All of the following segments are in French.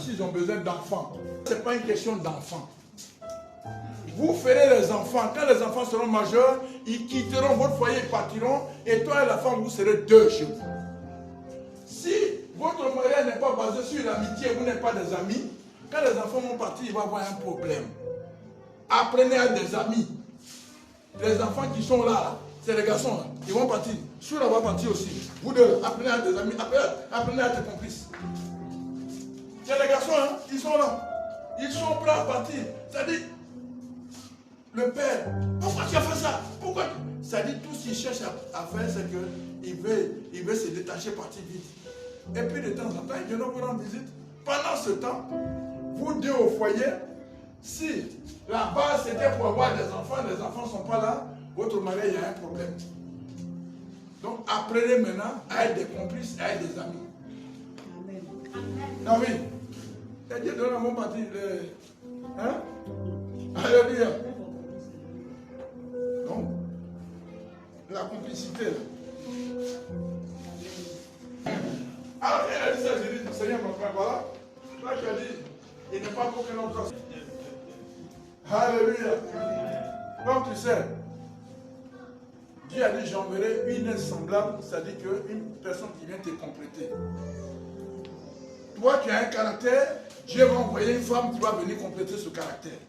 s'ils ont besoin d'enfants. Ce n'est pas une question d'enfants. Vous ferez les enfants. Quand les enfants seront majeurs, ils quitteront votre foyer, ils partiront. Et toi et la femme, vous serez deux chez vous. Si votre mariage n'est pas basé sur l'amitié, vous n'êtes pas des amis, quand les enfants vont partir, il va y avoir un problème. Apprenez à des amis. Les enfants qui sont là, c'est les garçons, là, ils vont partir. Soura va partir aussi. Vous deux, apprenez à des amis, apprenez à des complices. C'est les garçons, hein, ils sont là. Ils sont prêts à partir. C'est-à-dire, le père, pourquoi tu as fait ça? Pourquoi? C'est-à-dire, tout ce qu'il cherche à faire, c'est qu'il veut se détacher, partir vite. Et puis, de temps en temps, il vient vous rendre visite. Pendant ce temps, vous deux au foyer, si la base c'était pour avoir des enfants ne sont pas là, votre mariage, il y a un problème. Donc, apprenez maintenant à être des complices, à être des amis. Amen. Amen. Et Dieu donne à mon parti. Hein? Alléluia. Donc, la complicité. Alors, il a dit ça, j'ai dit, Seigneur, mon frère, voilà. Là, tu as dit, il n'est pas pour que l'on fasse. Alléluia. Comme tu sais, Dieu a dit, j'enverrai une semblable, c'est-à-dire qu'une personne qui vient te compléter. Toi, tu as un caractère, Dieu va envoyer une femme qui va venir compléter ce caractère.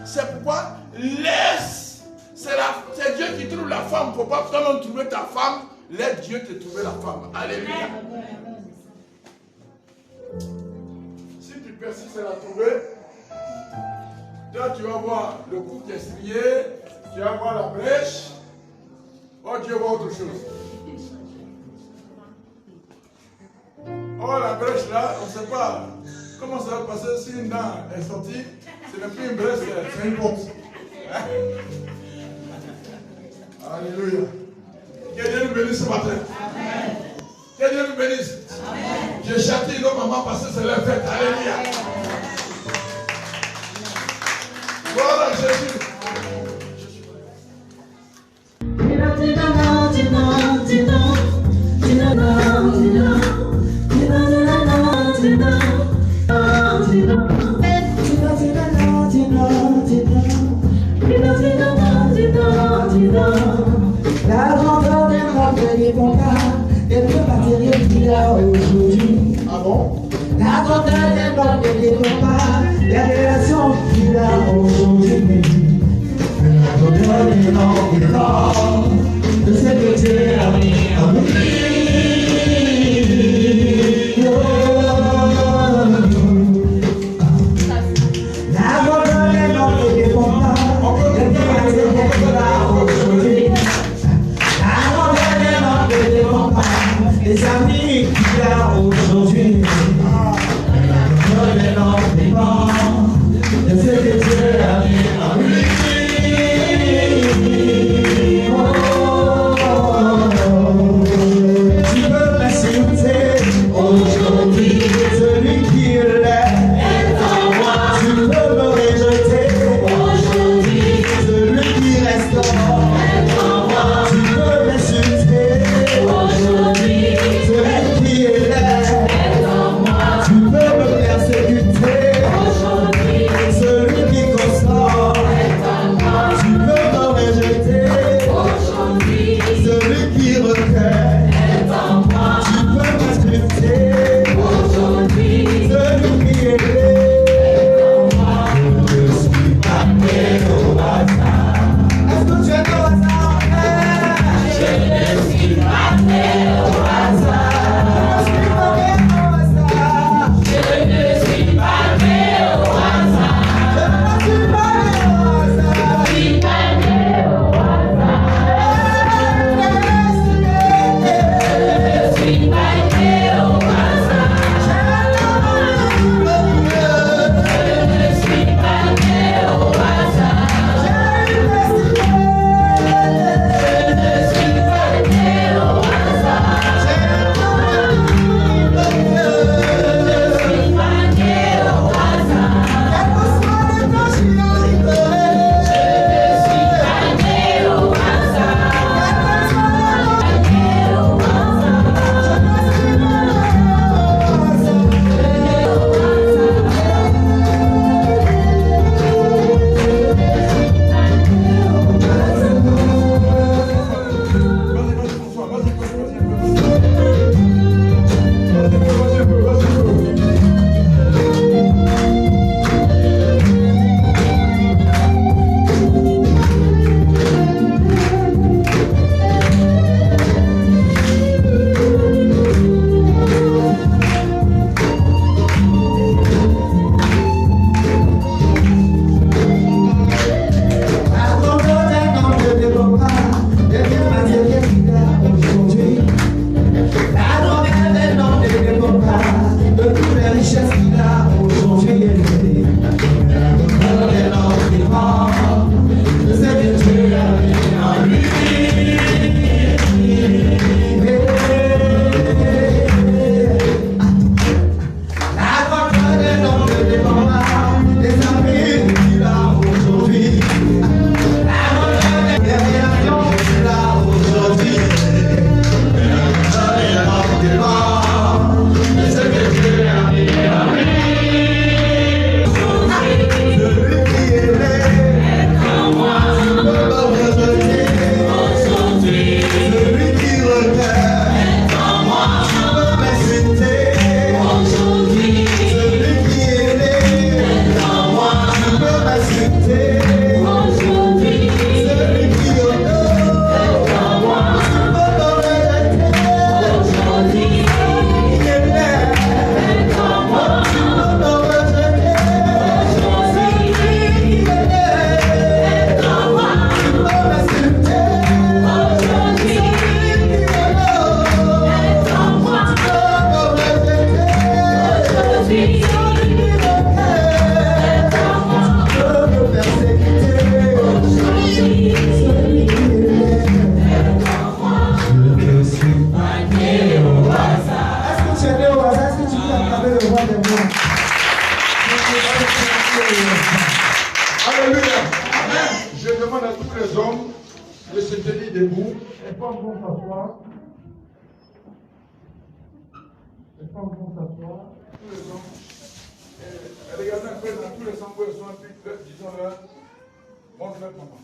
C'est pourquoi laisse. C'est Dieu qui trouve la femme. Il ne faut pas toi-même trouver ta femme. Laisse Dieu te trouver la femme. Alléluia. Si tu persistes à la trouver, toi tu vas voir le cou qui est strié, tu vas voir la brèche. Oh, Dieu voit autre chose. Oh, la brèche là, on ne sait pas comment ça va passer si une dent est sortie. Ce n'est plus une brèche, c'est une porte. Alléluia. Que Dieu nous bénisse ce matin. Amen. Que Dieu nous bénisse. Amen. Je châtie nos mamans parce que c'est leur fête. Alléluia. Voilà Jésus. La grandeur des noms ne répond pas, elle peut pas dire qu'il y a aujourd'hui. Ah bon? La grandeur des noms ne répond pas, les relations qu'il a aujourd'hui. La grandeur des noms de ce que Dieu a mis en lui. La grandeur des noms ne répond pas, elle peut pas dire qu'il y a aujourd'hui. Les amis qu'il y a aujourd'hui, ne n'en dépend de ce que Dieu a mis en lui. Alléluia. Je demande à tous les hommes de se tenir debout. Les femmes vont s'asseoir. Les femmes vont s'asseoir. Tous les hommes. Regardez un peu dans tous les hommes où ils sont un peu, disons-leur, montre-leur comment.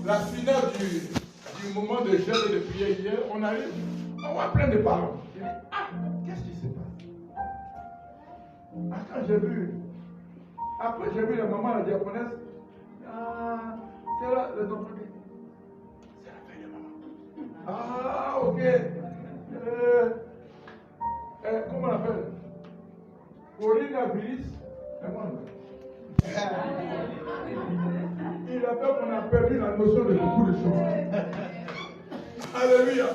La finale du moment de jeûne et de prière hier, on arrive, on voit plein de parents. Je dis, qu'est-ce qui se passe? Quand j'ai vu, après j'ai vu la maman, la diaconesse, c'est là, les enfants disent, c'est la fille de maman. Ok. Comment on appelle? Coronavirus. Il a peur qu'on a perdu la notion de beaucoup de choses. Alléluia.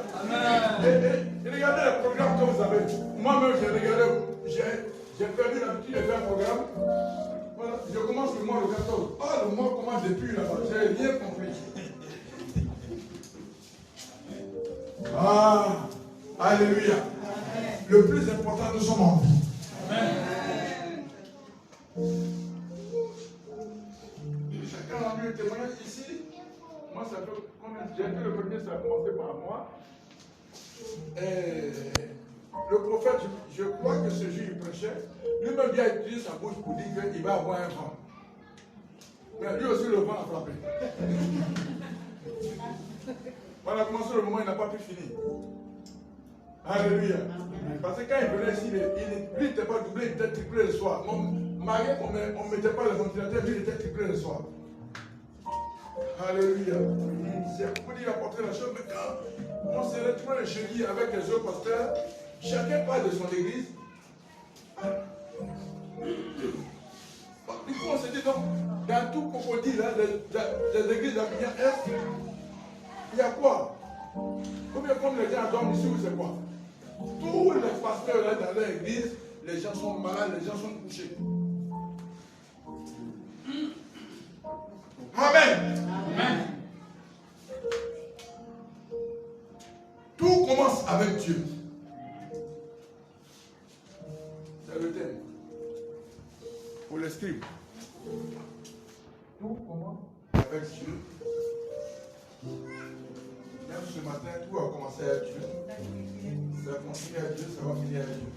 Et regardez le programme que vous avez. Moi-même, j'ai regardé, j'ai perdu l'habitude de faire un programme. Voilà, je commence le mois le 14. Le mois commence depuis là-bas. J'ai rien compris. Alléluia. Le plus important, nous sommes en vie. Chacun a rendu le témoignage ici. Moi, ça fait combien? J'ai été le premier, ça a commencé par moi. Et le prophète, je crois que ce jour il prêchait, lui-même vient utiliser sa bouche pour dire qu'il va avoir un vent. Mais lui aussi, le vent a frappé. On a commencé le moment, il n'a pas pu finir. Alléluia. Parce que quand il venait ici, lui n'était pas doublé, il était triplé le soir. Marié, on ne mettait pas le ventilateur, lui il était triplé le soir. Alléluia. C'est pour dire apporter la chose, mais quand on se retrouve le jeudi avec les autres pasteurs, chacun parle de son église. Du coup, on se dit donc, dans tout crocodile, des églises d'Abidjan Est, il y a quoi? Combien comme les gens dorment ici, c'est quoi? Tous les pasteurs là dans leur église, les gens sont malades, les gens sont couchés. Amen. Amen. Tout commence avec Dieu. C'est le thème. Pour les scribes. Tout commence avec Dieu. Même ce matin, tout a commencé avec Dieu. Ça va continuer avec Dieu, ça va finir avec Dieu.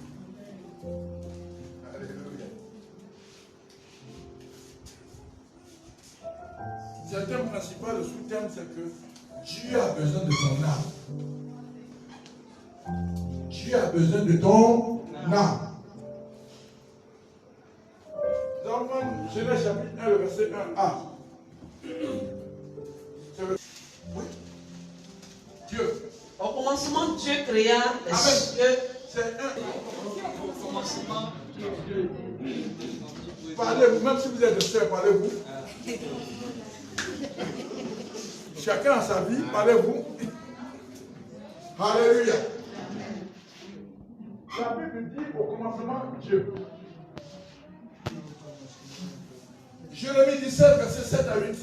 Alléluia. C'est le thème principal, le sous-thème, c'est que Dieu a besoin de ton âme. Dieu a besoin de ton âme. Dans Genèse chapitre 1, le verset 1a. Oui. Dieu. Au commencement, Dieu créa les cieux. C'est un. Parlez-vous, même si vous êtes de sœur, parlez-vous. Chacun a sa vie, parlez-vous. Alléluia. La Bible dit au commencement Dieu. Jérémie 17, verset 7 à 8.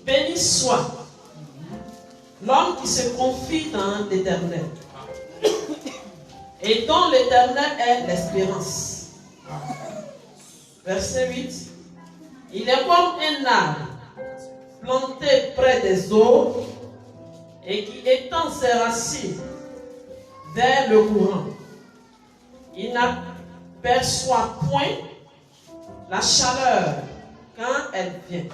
Béni soit l'homme qui se confie dans l'Éternel et dont l'Éternel est l'espérance. Verset 8. Il est comme un arbre planté près des eaux et qui étend ses racines vers le courant. Il n'aperçoit point la chaleur quand elle vient.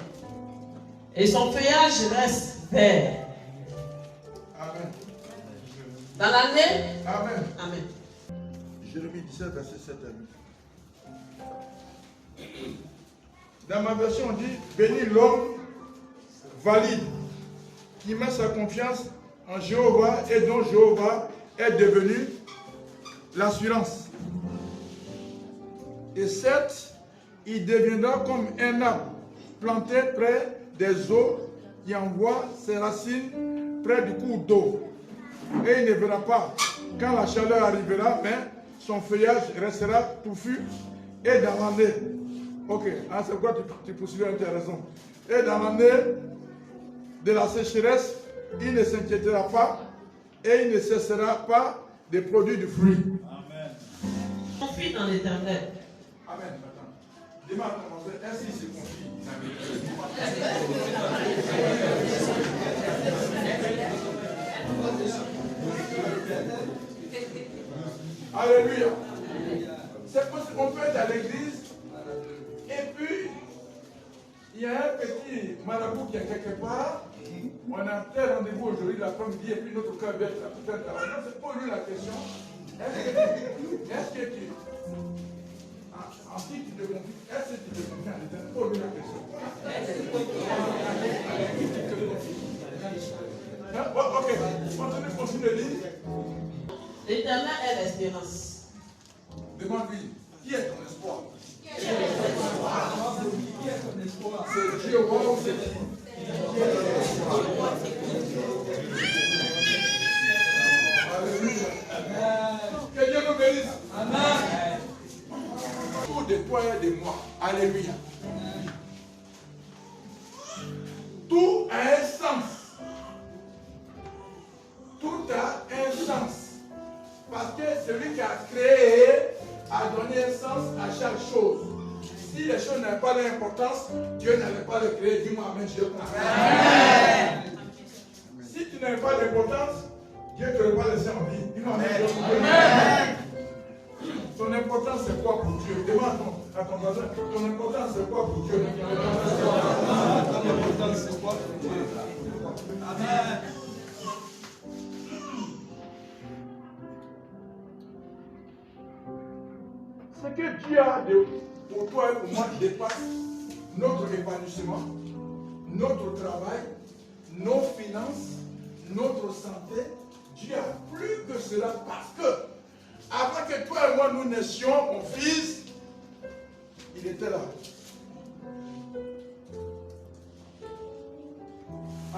Et son feuillage reste vert. Amen. Dans l'année. Amen. Amen. Jérémie 17, verset 7 à 8. Dans ma version, on dit béni l'homme valide qui met sa confiance en Jéhovah et dont Jéhovah est devenu l'assurance. Et 7, il deviendra comme un arbre planté près des eaux qui envoie ses racines près du cours d'eau. Et il ne verra pas quand la chaleur arrivera, mais son feuillage restera touffu. Et dans l'année, ok, hein, c'est quoi tu poursuis, tu as raison. Et dans l'année de la sécheresse, il ne s'inquiétera pas et il ne cessera pas de produire du fruit. Amen. Confie dans l'Éternel. Amen. Démarre commencer, ainsi se confie. Alléluia. C'est parce qu'on peut être à l'église et puis il y a un petit marabout qui est quelque part. On a tel rendez-vous aujourd'hui l'après-midi et puis notre cœur va être tout un travail. C'est pour lui la question. Est-ce que tu ensuite, tu te confies. Est-ce que tu te confies à l'Éternel? Pour lui la question. Ok, continue de lire. L'Éternel est l'espérance. Demande-lui, qui est ton espoir? Ton espoir. C'est Dieu ou c'est qui? Alléluia. Que Dieu nous bénisse. Amen. Tout de toi et de moi. Alléluia. Tout a un sens. Tout a un sens. Parce que celui qui a créé a donné un sens à chaque chose. Si les choses n'avaient pas d'importance, Dieu n'avait pas de créer. Dis-moi Amen, Dieu. Amen. Si tu n'avais pas d'importance, Dieu ne t'aurait pas laissé en vie. Dis-moi Amen. Amen. Ton importance c'est quoi pour Dieu? Demande à ton voisin, ton importance c'est quoi pour Dieu? Ton importance c'est quoi pour Dieu? Amen. Ce que Dieu a pour toi et pour moi dépasse notre épanouissement, notre travail, nos finances, notre santé. Dieu a plus que cela parce que avant que toi et moi nous naissions, mon fils, il était là.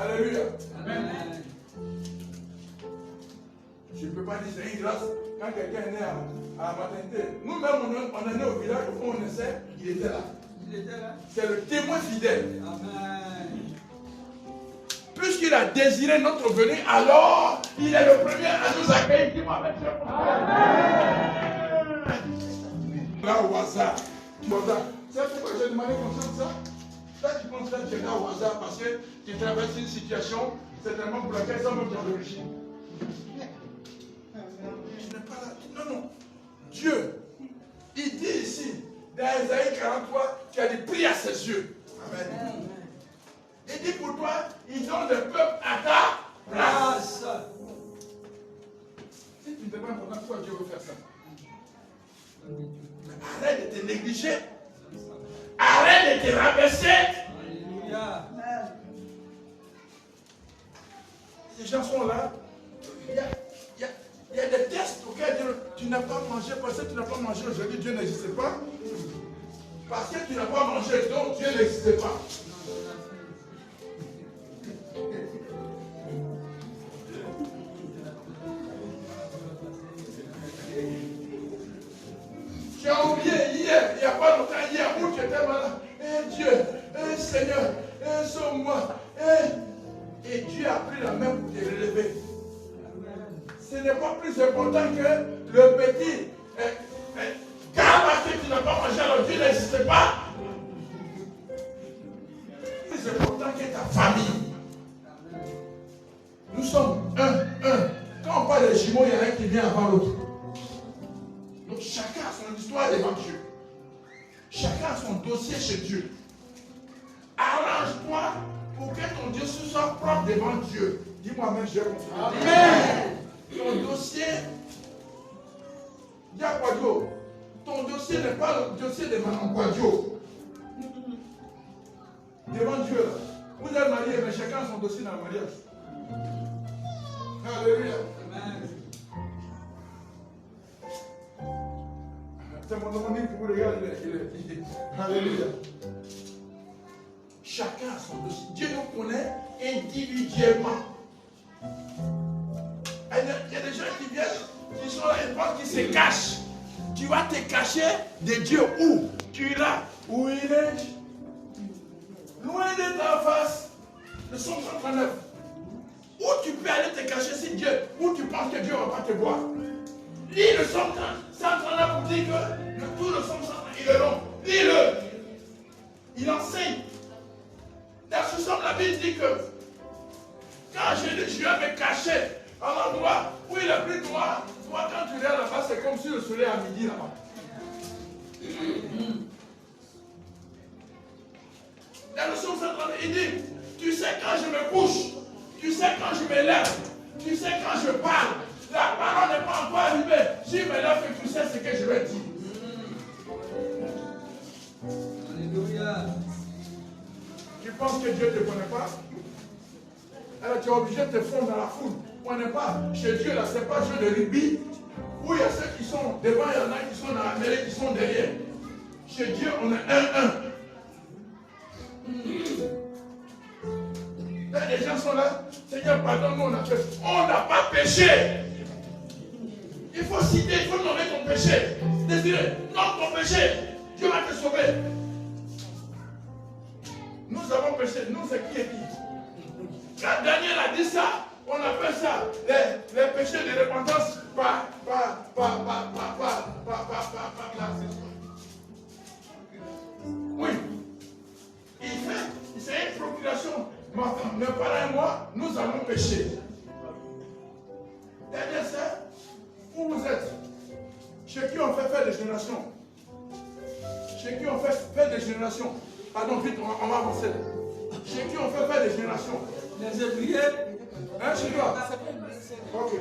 Alléluia. Amen. Je ne peux pas dire c'est une grâce quand quelqu'un est né à la maternité. Nous-mêmes, on est né au village, où on essaie, il était là. Il était là. C'est le témoin fidèle. Amen. Puisqu'il a désiré notre venue, alors il est le premier à nous accueillir. Dis-moi avec Dieu. Là au hasard. C'est pourquoi j'ai demandé comme ça. Là, tu penses que tu es là au hasard parce que tu traverses une situation, certainement pour laquelle ça monte en origine. Tu n'es pas là. Non, non. Dieu, il dit ici, dans Isaïe 43, tu as dit, prie à ses yeux. Amen. Il dit pour toi, il donne le peuple à ta place. Si tu ne t'es pas important, pourquoi Dieu veut faire ça? Mais arrête de te négliger. Arrête de te rabaisser. Alléluia. Ces gens sont là. Il y a des tests auxquels tu n'as pas mangé parce que tu n'as pas mangé aujourd'hui, Dieu n'existe pas. Parce que tu n'as pas mangé, donc Dieu n'existe pas. Tu as oublié hier, il n'y a pas longtemps, hier où tu étais malade. Eh Dieu, eh Seigneur, eh sauve-moi. Et Dieu a pris la main pour te relever. Ce n'est pas plus important que le petit. Car parce que tu n'as pas mangé, alors Dieu n'existe pas. Plus important que ta famille. Nous sommes un. Quand on parle de jumeaux, il y en a un qui vient avant l'autre. Donc chacun a son histoire devant Dieu. Chacun a son dossier chez Dieu. Arrange-toi pour que ton Dieu soit propre devant Dieu. Dis-moi même, je vais continuer. Amen. Ton dossier, Diakwadio, ton dossier n'est pas le dossier de Maman Kwadio. Devant Dieu, là. Vous êtes mariés, mais chacun a son dossier dans le mariage. Alléluia. Amen. C'est mon nom qui vous regarde, il est. Alléluia. Chacun a son dossier. Dieu nous connaît individuellement. Il y a des gens qui viennent, qui sont là, ils pensent qu'ils se cachent. Tu vas te cacher de Dieu où? Tu iras où il est? Loin de ta face. Le Psaume 139. Où tu peux aller te cacher si Dieu, où tu penses que Dieu ne va pas te voir. Lis le Psaume 139 pour dire que tout le Psaume 139, il est long. Lis-le. Il enseigne. Dans ce Psaume, la Bible dit que quand je vais me cacher à l'endroit où il est plus noir, toi quand tu regardes là-bas, c'est comme si le soleil à midi là-bas. Dans le Psaume 139, il dit, tu sais quand je me couche, tu sais quand je me lève, tu sais quand je parle. La parole n'est pas encore arrivée. Si je me lève, tu sais ce que je vais dire. Alléluia. Tu penses que Dieu ne te connaît pas? Alors tu es obligé de te fondre dans la foule. On n'est pas chez Dieu là, ce n'est pas jeu de rugby. Où il y a ceux qui sont devant, il y en a qui sont dans la mêlée, qui sont derrière. Chez Dieu, on est 1-1. Là, les gens sont là. Seigneur, pardonne-nous, on n'a pas péché. Il faut citer, il faut nommer ton péché. Désiré, nomme ton péché. Dieu va te sauver. Nous avons péché. Nous, c'est qui est qui? Quand Daniel a dit ça, on appelle ça les péchés de repentance. Oui. C'est une procuration. Mes parents et moi, nous avons péché. Dernière sœur, où vous êtes? Chez qui on fait des générations? Chez qui on fait des générations? Pardon, vite, on va avancer. Chez qui on fait des générations? Les ouvriers. Hein, chez toi? Ok.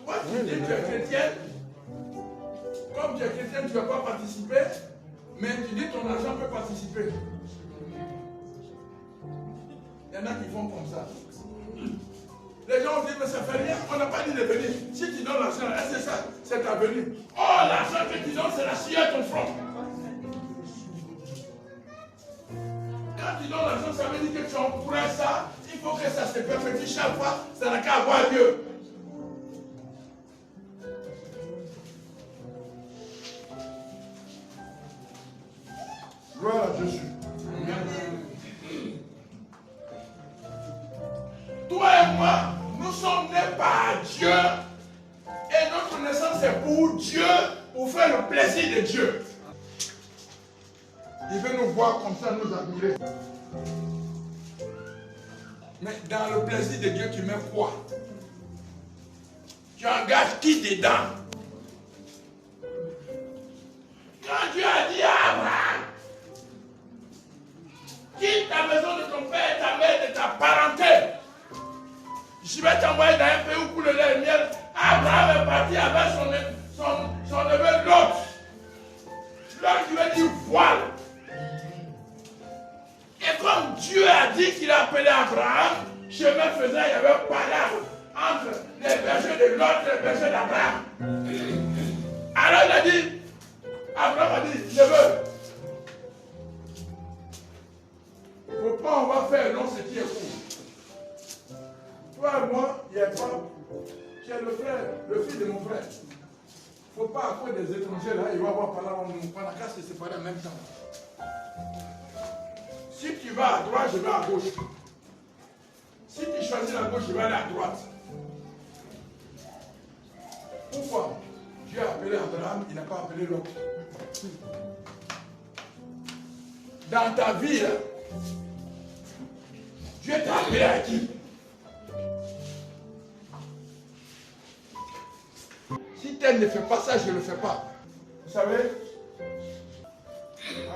Toi, tu dis que tu es chrétienne. Comme tu es chrétienne, tu ne vas pas participer. Mais tu dis que ton argent peut participer. Il y en a qui font comme ça. Les gens disent, mais ça fait rien, on n'a pas dit de venir. Si tu donnes l'argent, est-ce que ça, c'est ta venue? Oh, l'argent que tu donnes, c'est la scie à ton front. Quand tu donnes l'argent, ça veut dire que tu encourages ça. Il faut que ça se perpétue chaque fois, ça n'a qu'à avoir lieu. Gloire à Jésus. Toi et moi, nous sommes nés par Dieu. Et notre naissance est pour Dieu, pour faire le plaisir de Dieu. Il veut nous voir comme ça, nous admirer. Mais dans le plaisir de Dieu, tu mets quoi? Tu engages qui dedans? Quand Dieu a dit à Abraham, quitte ta maison de ton père, ta mère, de ta parenté. Je vais t'envoyer dans un pays où coule le lait et le miel. Abraham est parti avec son neveu Lot. Lot qui veut dire voile. Et comme Dieu a dit qu'il a appelé Abraham, chemin faisant, il y avait un palabre entre les bergers de Lot et les bergers d'Abraham. Alors il a dit, Abraham a dit, je veux. Faut pas, on va faire non ce qui est court. Toi et moi, il y a pas. Tu es le frère, le fils de mon frère. Il ne faut pas, à cause des étrangers là, il va avoir parlé, on n'a qu'à se séparer en même temps. Si tu vas à droite, je vais à gauche. Si tu choisis la gauche, je vais aller à droite. Pourquoi? Dieu a appelé Abraham, il n'a pas appelé l'autre. Dans ta vie, là, Dieu t'a appelé à qui? Si tel ne fait pas ça, je ne le fais pas. Vous savez?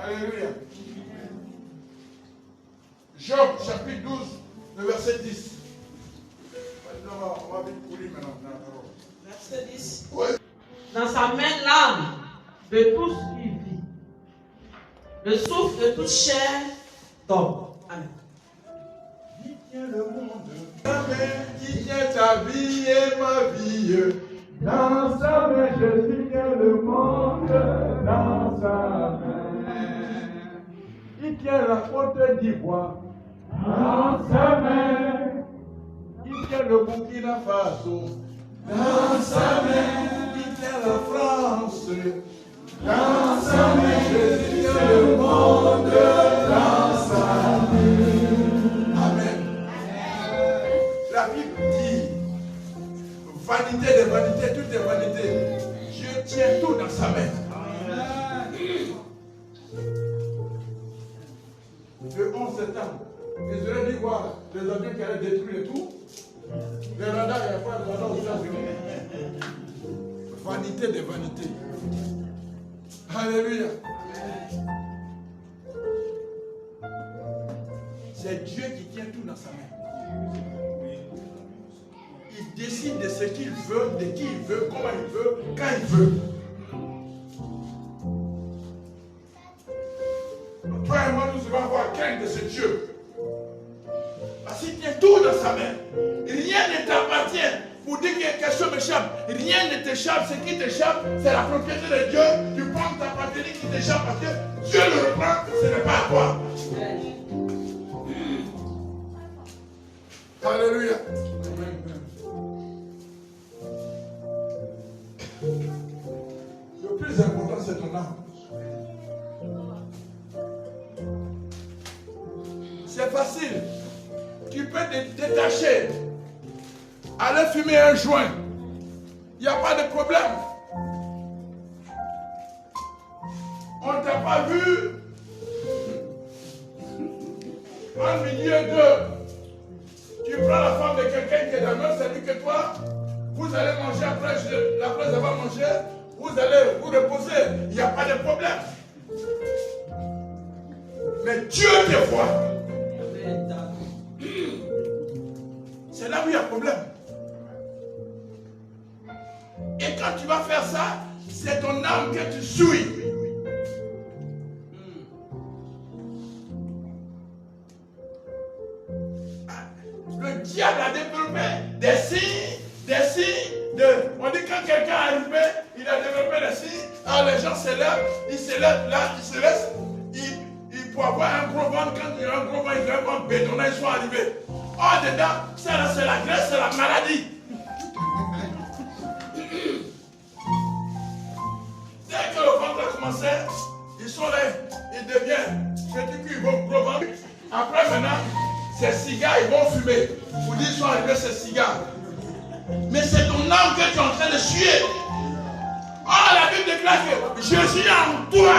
Alléluia. Job, chapitre 12, le verset 10. On va vite courir maintenant dans la parole. Verset 10. Oui. Dans sa main l'âme de tout ce qui vit, le souffle de toute chair d'homme. Amen. Qui tient le monde, ta main, qui tient ta vie et ma vie. Dans sa main, Jésus tient le monde, dans sa main. Il tient la Côte d'Ivoire, dans sa main. Il tient le Burkina Faso, dans sa main. Il tient la France, dans sa main. Jésus tient le monde, dans sa main. Amen. La Bible dit, vanité des vanités, toutes les vanités, Dieu tient tout dans sa main. Le 11 septembre, ils auraient dit voir les avions qui allaient détruire et tout. Les radars, il n'y a pas de radar aux États-Unis. Vanité des vanités. Alléluia. C'est Dieu qui tient tout dans sa main. Il décide de ce qu'il veut, de qui il veut, comment il veut, quand il veut. Toi et moi, nous devons avoir crainte de ce Dieu. Parce qu'il tient tout dans sa main. Rien ne t'appartient. Pour dire que quelque chose m'échappe, rien ne t'échappe. Ce qui t'échappe, c'est la propriété de Dieu. Tu prends ta patrie qui t'échappe parce que Dieu le reprend, ce n'est pas à toi. Alléluia. Le plus important, c'est ton âme. C'est facile. Tu peux te détacher. Aller fumer un joint. Il n'y a pas de problème. On ne t'a pas vu en milieu de... Tu prends la femme de quelqu'un qui est dans l'autre, ça dit que toi, vous allez manger après avoir mangé, vous allez vous reposer. Il n'y a pas de problème. Mais Dieu te voit. C'est là où il y a problème. Et quand tu vas faire ça, c'est ton âme que tu suis. Le diable a développé des signes on dit quand quelqu'un est arrivé, il a développé des signes, alors les gens se lèvent là, ils se laissent, il peut avoir un gros ventre, quand il y a un gros ventre, il y a un ventre bétonné, ils sont arrivés. Oh, dedans, ça là, c'est la graisse, c'est la maladie. Dès que le ventre a commencé, ils sont là, ils deviennent, ils vont gros ventre. Après maintenant, ces cigares, ils vont fumer. Vous dites, ils sont arrivés ces cigares. Mais c'est ton âme que tu es en train de suer. Oh, la Bible déclare que Jésus est en toi.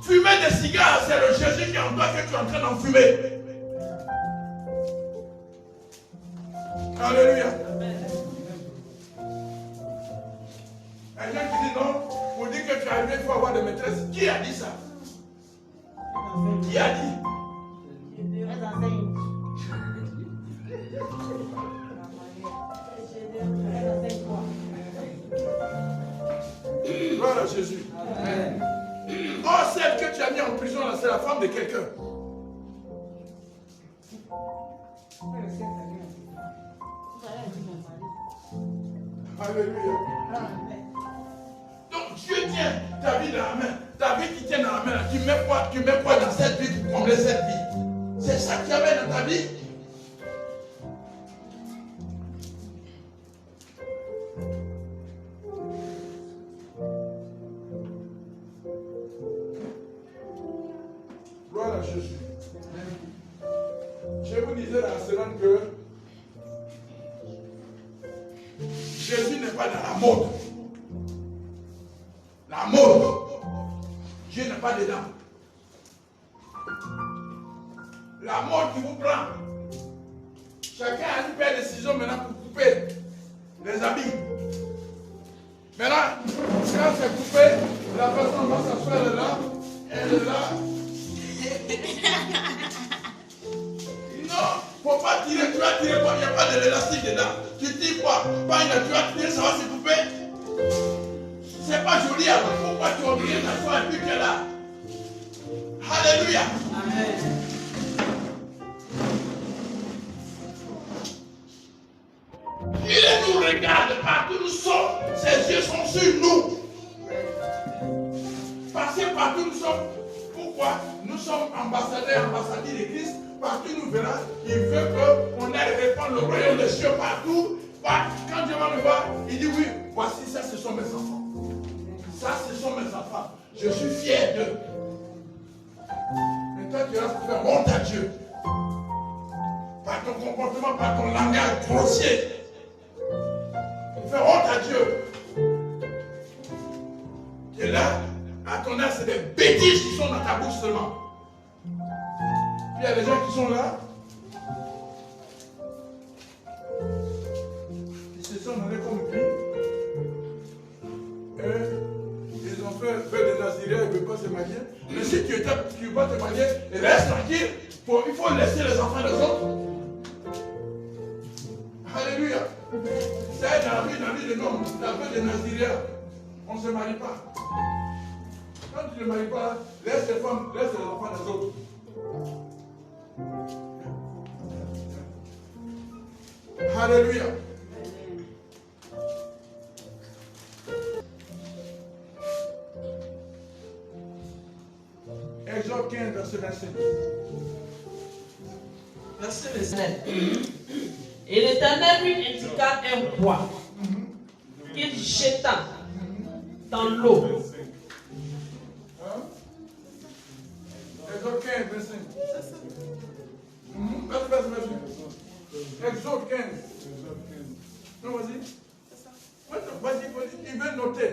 Fumer des cigares, c'est le Jésus qui est en toi que tu es en train d'en fumer. Alléluia. Un gens qui dit non, pour dire que tu es arrivé, il faut avoir des maîtresses. Qui a dit ça? Qui a dit? Gloire à Jésus. Amen. Oh, celle que tu as mis en prison, c'est la femme de quelqu'un. Alléluia. Donc Dieu tient ta vie dans la main. Ta vie qui tient dans la main, tu mets quoi dans cette vie pour combler cette vie? C'est ça que tu avais dans ta vie? Gloire à Jésus. Je vous disais dans la semaine que Jésus n'est pas dans la mode. La mode. Dieu n'est pas dedans. La mode qui vous prend. Chacun a une paire de ciseaux maintenant pour couper les habits. Maintenant, quand c'est coupé, la personne va s'asseoir là, elle est là. Non, il ne faut pas tirer, tu vas tirer, il n'y a pas de l'élastique dedans. Tu tires quoi? Pas une, tu vas tirer, ça va se couper. C'est pas joli, alors pourquoi tu oublies t'asseoir et puis tu es là? Alléluia. Amen. Il nous regarde partout où nous sommes. Ses yeux sont sur nous. Parce que partout nous sommes. Pourquoi? Nous sommes ambassadeurs de Christ. Partout nous verra. Il veut qu'on aille répandre le royaume des cieux partout. Quand Dieu va me voir, il dit oui, voici ça, ce sont mes enfants. Ça, ce sont mes enfants. Je suis fier d'eux. Et toi, tu vas faire honte à Dieu. Par ton comportement, par ton langage grossier. Fais honte à Dieu. Tu es là, à ton âge, c'est des bêtises qui sont dans ta bouche seulement. Puis il y a des gens qui sont là. Ils se sont donnés comme lui. Et ils ont fait des Naziréens, ils ne veulent pas se marier. Mais si tu ne veux pas te marier, reste tranquille. Il faut laisser les enfants des autres. Alléluia. C'est dans la vie de l'homme, la vie des Naziréens. On ne se marie pas. Quand tu ne te maries pas, laisse les femmes, laisse les enfants des autres. Alléluia. Exode 15, verset 25. Verset 27. Et l'Éternel lui indiqua un bois qu'il jeta dans l'eau. Exode 15, 25. Exode 15. Non, vas-y. Vas-y, il veut noter.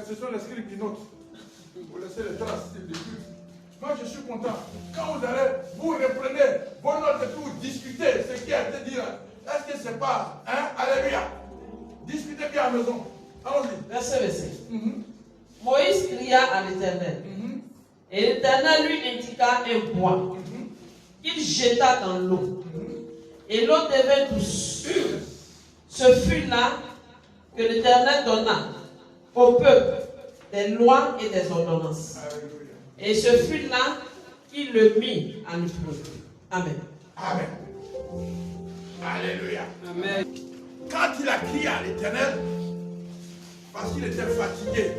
Ce sont les scribes qui notent. Vous laissez les traces des buts. Moi, je suis content. Quand vous allez, vous reprenez vos notes et puis vous discutez ce qui a été dit là. Est-ce que c'est pas, hein? Alléluia. Discutez bien à la maison. Allons-y. Verset. Moïse cria à l'Éternel. Et l'Éternel lui indiqua un bois qu'il jeta dans l'eau. Et l'eau devint douce. Ce fut là que l'Éternel donna au peuple des lois et des ordonnances. Alléluia. Et ce fut là qu'il le mit en œuvre. Amen. Amen. Alléluia. Amen. Quand il a crié à l'Éternel, parce qu'il était fatigué,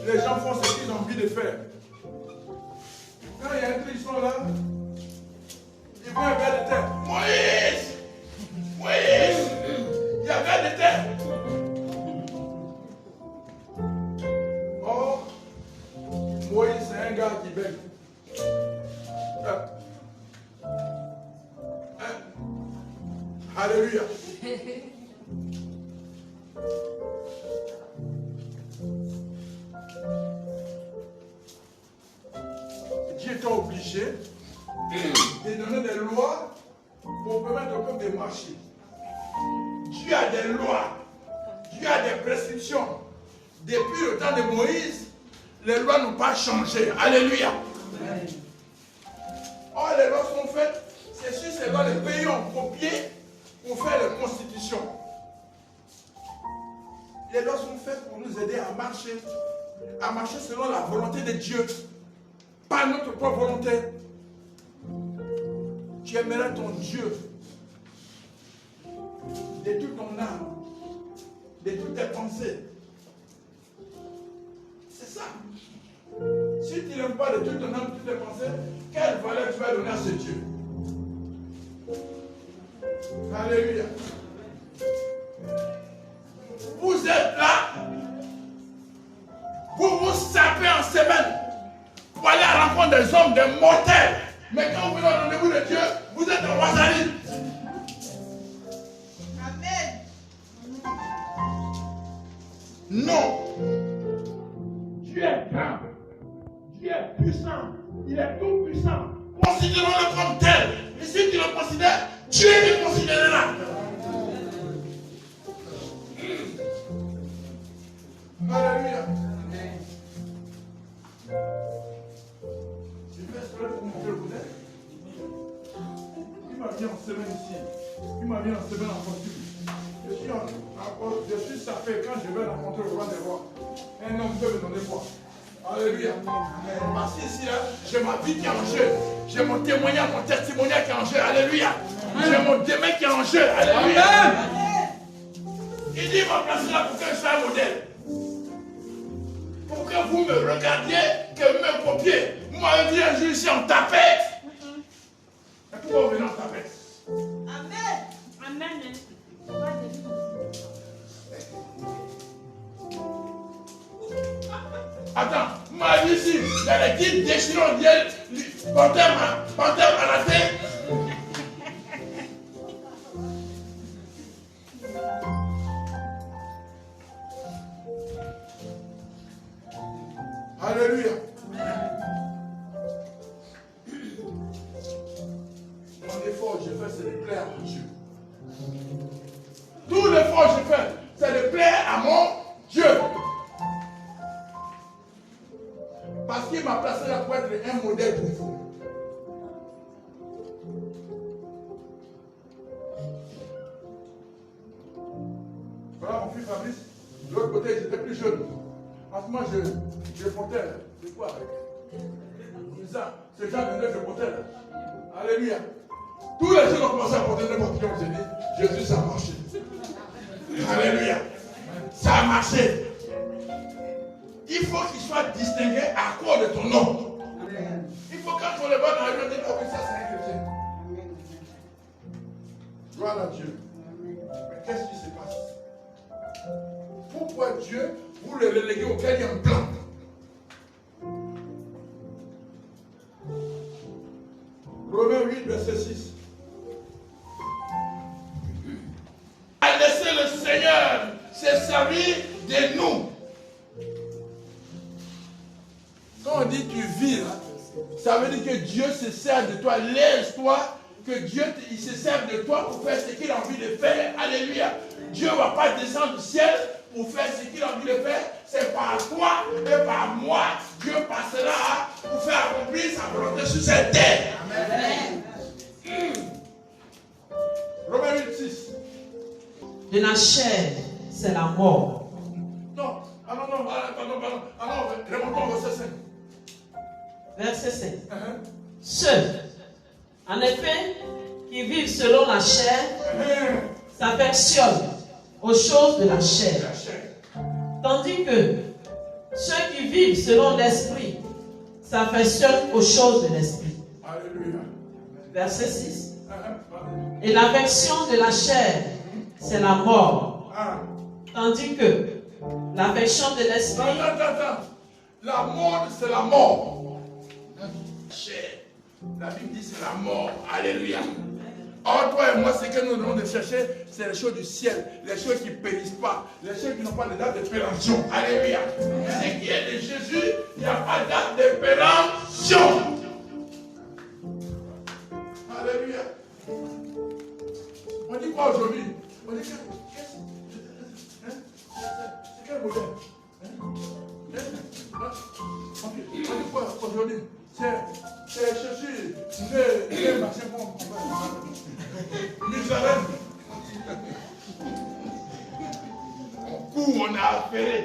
les gens font ce qu'ils ont envie de faire. Quand il y a un truc, ils sont là, ils vont vers le terre. Moïse! Moïse! Il y a vers le terre. Oh, Moïse, c'est un gars qui bête. Alléluia. Dieu est obligé de donner des lois pour permettre au peuple de marcher. Dieu a des lois, Dieu a des prescriptions. Depuis le temps de Moïse, les lois n'ont pas changé. Alléluia. Amen. Or, les lois sont faites, c'est sur ces lois, les pays ont copié pour faire les constitutions. Les lois sont faites pour nous aider à marcher selon la volonté de Dieu, pas notre propre volonté. Tu tu aimeras ton Dieu de toute ton âme, de toutes tes pensées. C'est ça. Si tu n'aimes pas de toute ton âme, de toutes tes pensées, quelle valeur tu vas donner à ce Dieu? Alléluia. Vous êtes là, vous vous sapez en semaine pour aller à la rencontre des hommes, des mortels. Mais quand vous venez au rendez-vous de Dieu, vous êtes en Rosalie. Amen. Non. Dieu est grand. Dieu est puissant. Il est tout puissant. Considérons-le comme tel. Et si tu le considères, Dieu le considérera. Alléluia. Je fais exprès pour montrer le modèle. Il m'a mis en semaine ici. Il m'a mis en semaine en continu. Je suis sapé quand je vais rencontrer le roi des rois. Un homme peut me donner quoi? Alléluia. Parce qu'ici, j'ai ma vie qui est en jeu. J'ai mon témoignage, mon testimonial qui est en jeu. Alléluia. J'ai mon demain qui est en jeu. Alléluia. Il dit, il m'a placé là pour que je sois un modèle. Pour que vous me regardiez, que vous me copiez. Vous m'avez dit un jour ici en tapette. Et pourquoi vous venez en tapette? Amen. Amen. Attends, vous m'avez dit ici, il y a les guides déchirants, panthère à la tête. Alléluia. Mon effort que je fais, c'est de plaire à Dieu. Tout l'effort que je fais, c'est de plaire à mon Dieu. Parce qu'il m'a placé là pour être un modèle pour vous. Voilà mon fils Fabrice. De l'autre côté, j'étais plus jeune. En ce moment, je portais. C'est quoi avec? C'est ça. Ce genre de neuf, je portais. Alléluia. Tous les jeunes ont commencé à porter des portillons. J'ai dit, Jésus, ça a marché. Alléluia. Ça a marché. Il faut qu'il soit distingué à cause de ton nom. Il faut quand on le voit dans la rue, on dit, ah oui, ça c'est un chrétien. Gloire à Dieu. Mais qu'est-ce qui se passe? Pourquoi Dieu, vous le reléguez auquel il y a un plan? Romains 8, verset 6. A laissé le Seigneur se servir de nous. Quand on dit tu vis, ça veut dire que Dieu se sert de toi. Laisse-toi que Dieu il se serve de toi pour faire ce qu'il a envie de faire. Alléluia. Dieu ne va pas descendre du ciel pour faire ce qu'il a envie de faire. C'est par toi et par moi. Dieu passera pour faire accomplir sa volonté sur cette terre. Amen. Romains 8, 6. De la chair, c'est la mort. Non, pardon. Alors, remontons au verset 5. Verset 5. Ceux, en effet, qui vivent selon la chair, s'affectionnent aux choses de la chair. Tandis que ceux qui vivent selon l'esprit s'affectionnent aux choses de l'esprit. Alléluia. Verset 6. Et l'affection de la chair, c'est la mort. Tandis que l'affection de l'esprit... Attends. La mort, c'est la mort. La Bible dit c'est la mort. Alléluia. Or, toi et moi, ce que nous devons chercher, c'est les choses du ciel, les choses qui ne périssent pas, les choses qui n'ont pas de date de péremption. Alléluia. Ce qui est de Jésus, il n'y a pas de date de péremption. Alléluia. On dit quoi aujourd'hui? On dit c'est quel modèle? On dit quoi aujourd'hui? C'est Jésus, le machin bon. Misérable. On court, on a affairé.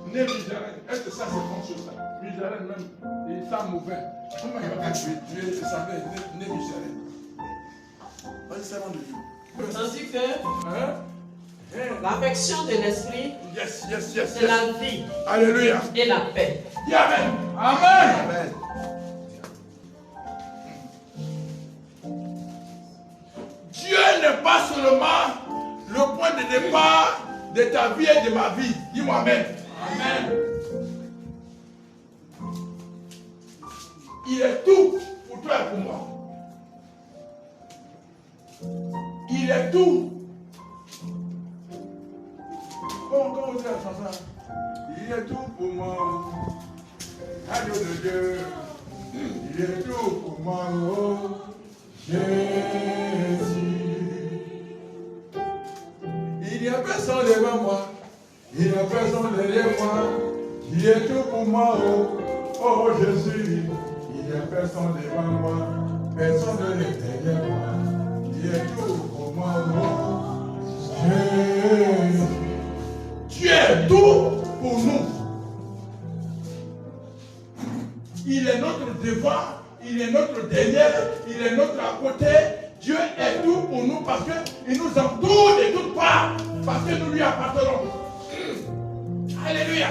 Né misérable. Est-ce que ça c'est bon chose ça? Misérable même, il est mauvais. Comment il va tuer le sablé, né misérable? c'est serment de Dieu. Tandis que Hein? l'affection de l'esprit, Yes. c'est la vie Alléluia. et la paix. Dis Amen. Amen. Amen. Dieu n'est pas seulement le point de départ de ta vie et de ma vie. Dis-moi Amen. Amen. Il est tout pour toi et pour moi. Il est tout. Comment vous dites la chanson? Il est tout pour moi. Adieu de Dieu. Il est tout pour moi. Oh, Jésus. Il n'y a personne devant moi. Il n'y a personne derrière moi. Il est tout pour moi. Oh Jésus. Il n'y a personne devant moi. Personne derrière moi. Il est tout pour moi. Oh Jésus. Tu es tout pour nous. Il est notre devant, il est notre derrière, il est notre à côté. Dieu est tout pour nous parce qu'il nous entoure de toutes parts, parce que nous lui appartenons. Alléluia.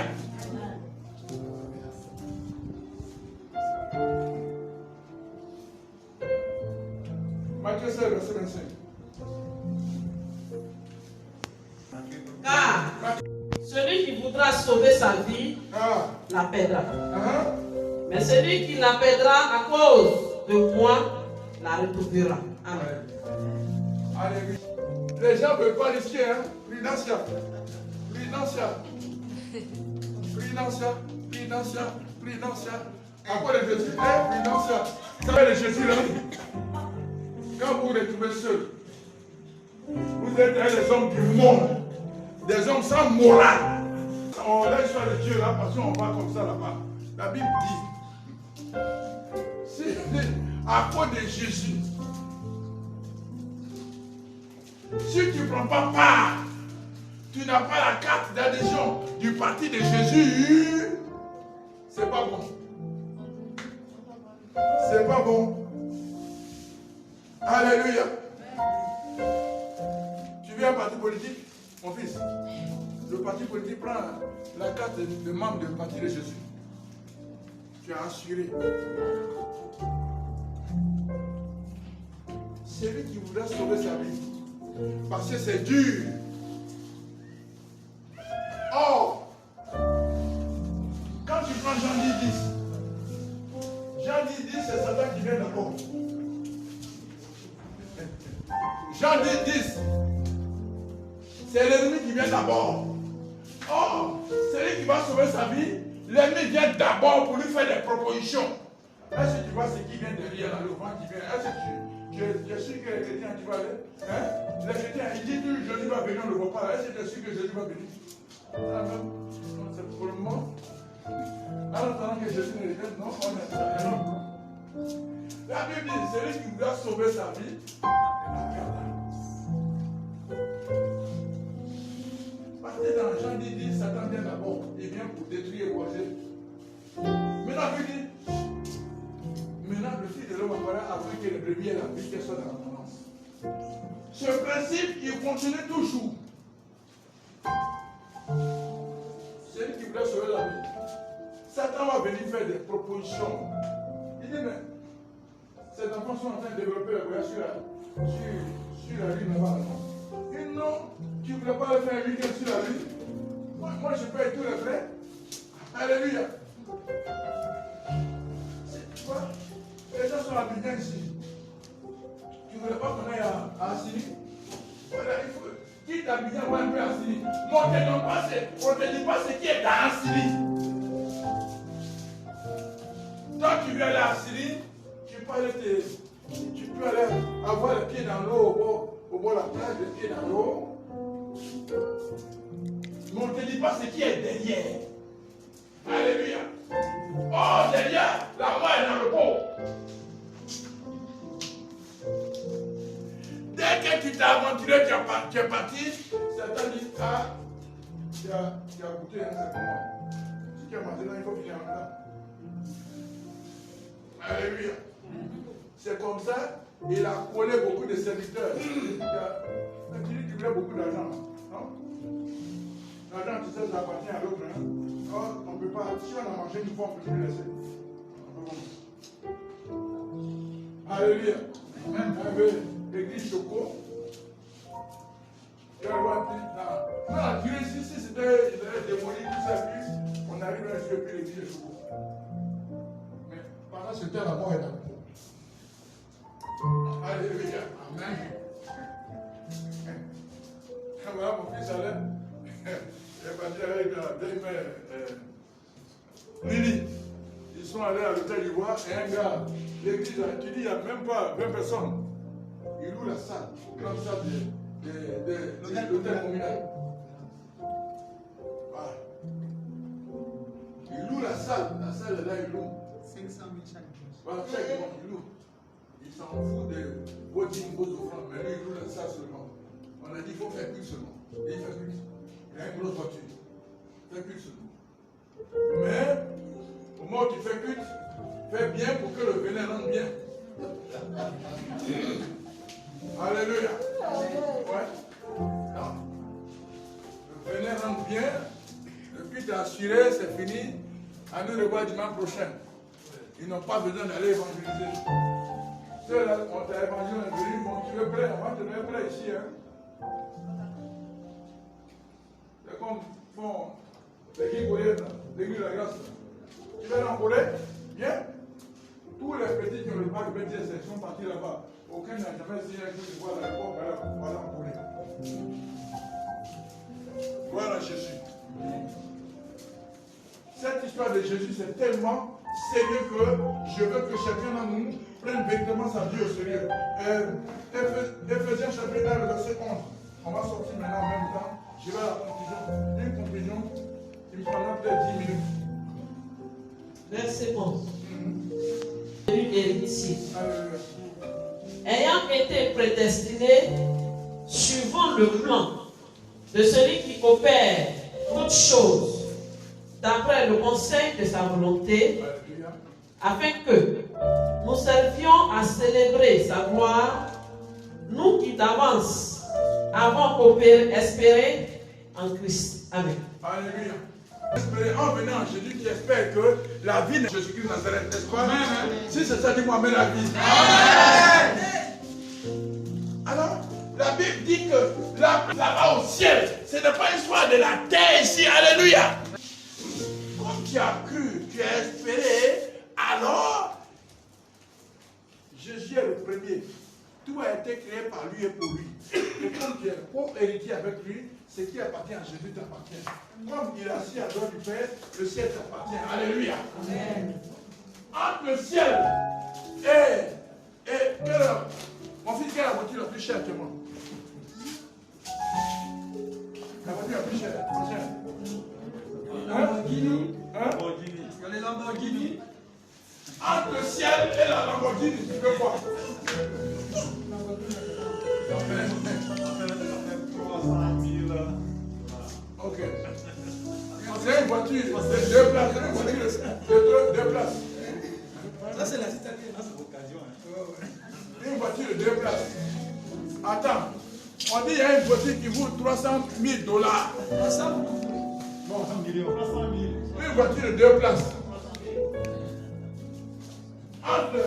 Matthieu 16, verset 25. Car celui qui voudra sauver sa vie la perdra. Mais celui qui la perdra à cause de moi la retrouvera. Amen. Alléluia. Les gens ne veulent pas risquer, hein? Prudential. À quoi de Jésus? Prudential. Vous savez, le Jésus là, quand vous vous retrouvez seul, vous êtes des hommes du monde, des hommes sans morale. On laisse sur le Dieu là, parce qu'on va comme ça là-bas. La Bible dit, c'est à cause de Jésus. Si tu ne prends pas part, tu n'as pas la carte d'adhésion du parti de Jésus, c'est pas bon. C'est pas bon. Alléluia. Tu viens à un parti politique, mon fils. Le parti politique prend la carte de membre du parti de Jésus. Tu es assuré. Celui qui voudra sauver sa vie, parce que c'est dur. Or, quand tu prends Jean 10, Jean 10, c'est Satan qui vient d'abord. Jean 10, c'est l'ennemi qui vient d'abord. Or, celui qui va sauver sa vie, l'ennemi vient d'abord pour lui faire des propositions. Est-ce que tu vois ce qui vient derrière, là, le vent qui vient? Est-ce que tu es sûr que les chrétiens, tu vas aller? Hein? Les chrétiens, ils disent que Jésus va venir, on ne le voit pas. Est-ce que tu es sûr que Jésus va venir? Ah non, c'est pour le moment. En attendant que Jésus ne revienne, non, on est non. La Bible dit, celui qui voudra sauver sa vie, il la perdra. Parce que dans Jean 10, Satan vient d'abord, il vient pour détruire et manger. Maintenant, la Bible dit, maintenant le Fils de l'homme apparaît après que le brebis et la vie soient dans l'abondance. Ce principe, il continue toujours. Celui qui voulait sauver la vie, Satan va venir faire des propositions. Il dit, mais ces enfants sont en train de développer le voyage sur la lune là-bas. Il dit, non, tu ne voulais pas faire un week-end sur la lune. Moi, je paye tous les frais. Alléluia. Tu vois, les gens sont habillés ici. Tu ne voulais pas qu'on aille à Syrie? Voilà, il faut. Qui t'habille un peu à Syrie? On ne te dit pas ce qui est dans Syrie. Toi, tu veux aller à Syrie, tu peux aller avoir les pieds dans l'eau au bord de la plage, les pieds dans l'eau. Mais on ne te dit pas ce qui est derrière. Alléluia. Oh, derrière, la mort est dans le pot. Dès que tu t'es aventuré, tu es parti, Satan dit, ah, tu as goûté un certain moment. Si tu as maintenant, il faut finir en dedans. Alléluia. C'est comme ça il a collé beaucoup de serviteurs. Tu dis qu'il voulait beaucoup d'argent, non? L'argent, tu sais, ça appartient à l'autre. Hein? Oh, on ne peut pas, si on a mangé une fois, on peut plus laisser. Alléluia. L'église Choco. La durée ici, c'était démoli, tout ça, puis on arrive à jouer plus l'église Choco. Mais pendant ce temps, la mort est là. Alléluia. Amen. Voilà, mon fils allait. Il est parti avec la vieille mère Lily. Ils sont allés à l'hôtel d'Ivoire et un gars, l'église, tu dis, il n'y a même pas 20 personnes. Il loue la salle, la grande salle de l'hôtel communal. Voilà. Il loue la salle est là, il loue. 500 000 chaque jour. Voilà, chaque mois, il loue. Il s'en fout de vos dîmes, vos offrandes, mais lui, il loue la salle seulement. On a dit qu'il faut faire plus seulement. Et il fait plus. Il a une grosse voiture. Il fait plus seulement. Mais, au moment où tu fais culte, fais bien pour que le venin rentre bien. Alléluia. Ouais. Non. Le venin rentre bien. Le culte est assuré, c'est fini. À nous revoir dimanche prochain. Ils n'ont pas besoin d'aller évangéliser. Ceux-là, on t'a évangélisé, bon, tu veux prêt, on va te donner prêt ici. Hein. C'est comme font l'église coréenne, l'église de la grâce. Tu vas en Corée, bien. Tous les petits qui ont le bac BTS sont partis là-bas. Aucun n'a jamais essayé de voir l'aéroport, voilà en Corée. Voilà Jésus. Cette histoire de Jésus, c'est tellement sérieux que je veux que chacun d'entre nous prenne véritablement sa vie au sérieux. Éphésiens chapitre 1, verset 11. On va sortir maintenant en même temps. Je vais à la conclusion. Une conclusion qui me prendra peut-être 10 minutes. Verset 11. Et ici. Alléluia. Ayant été prédestiné, suivant le plan de celui qui opère toutes choses d'après le conseil de sa volonté, Alléluia. afin que nous servions à célébrer sa gloire, nous qui d'avance avons espéré en Christ. Amen. Alléluia. Espérez en venant en Jésus qui espère que la vie de Jésus-Christ Nazareth, n'est-ce pas? Amen. Si c'est ça, dis-moi, mais la vie. Amen. Alors, la Bible dit que là-bas au ciel, ce n'est pas une histoire de la terre ici. Alléluia. Comme tu as cru, tu as espéré, alors Jésus est le premier. Tout a été créé par lui et pour lui. Et comme tu es co-héritier avec lui, ce qui appartient à Jésus t'appartient. Comme il est assis à droite du Père, le ciel t'appartient. Alléluia. Amen. Entre le ciel et mon fils, quelle est la voiture la plus chère que moi? La voiture la plus chère, pas chère. Lamborghini. Hein? Les Lamborghini. Entre le ciel et la Lamborghini, tu veux quoi? Ok. C'est une voiture de 2 places. Une voiture de 2 places. Ça, c'est la citadine. C'est l'occasion. Une voiture de 2 places. Attends. On dit qu'il y a une voiture qui vaut $300 000. 300 Bon. millions. 300 000. Une voiture de 2 places. Entre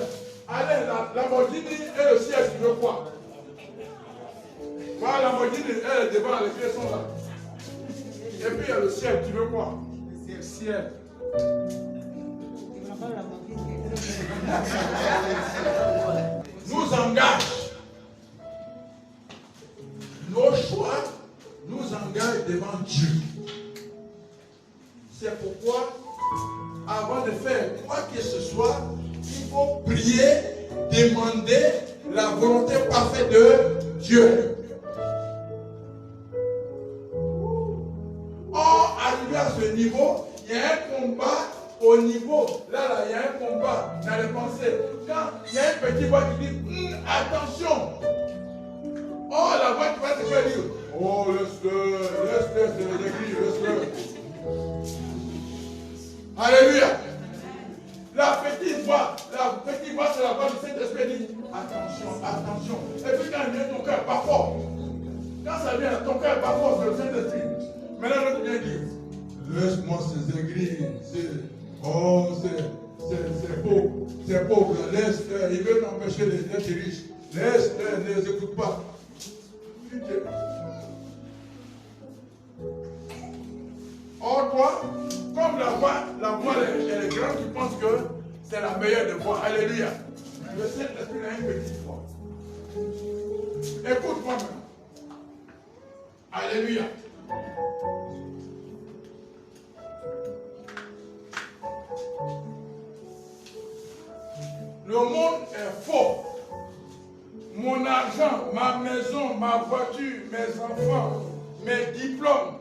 allez, la Lamborghini et le ciel, tu veux quoi? Voilà, la Lamborghini, elle est devant, les pieds sont là. Et puis il y a le ciel, tu veux quoi? Le ciel. Nous engage. Nos choix nous engagent devant Dieu. C'est pourquoi, avant de faire quoi que ce soit, il faut prier, demander la volonté parfaite de Dieu. Or, arrivé à ce niveau, il y a un combat au niveau. Là, il y a un combat dans les pensées. Quand il y a un petit voix qui dit attention. Oh, la voix qui va te faire dire oh, laisse-le, c'est l'église, laisse-le. Alléluia. La petite voix, c'est la voix du Saint-Esprit dit attention. Et puis quand il vient, ton cœur n'est pas fort. Quand ça vient, ton cœur n'est pas fort, c'est le Saint-Esprit. Maintenant, l'autre vient dire, laisse-moi ces églises. C'est pauvre. Laisse-les. Ils veulent empêcher d'être riches. Laisse-les, ne les écoute pas. Or, toi, comme la voix elle est grande, tu penses que c'est la meilleure des voix. Alléluia. Le Saint-Esprit a une petite voix. Écoute-moi maintenant. Alléluia. Le monde est faux. Mon argent, ma maison, ma voiture, mes enfants, mes diplômes,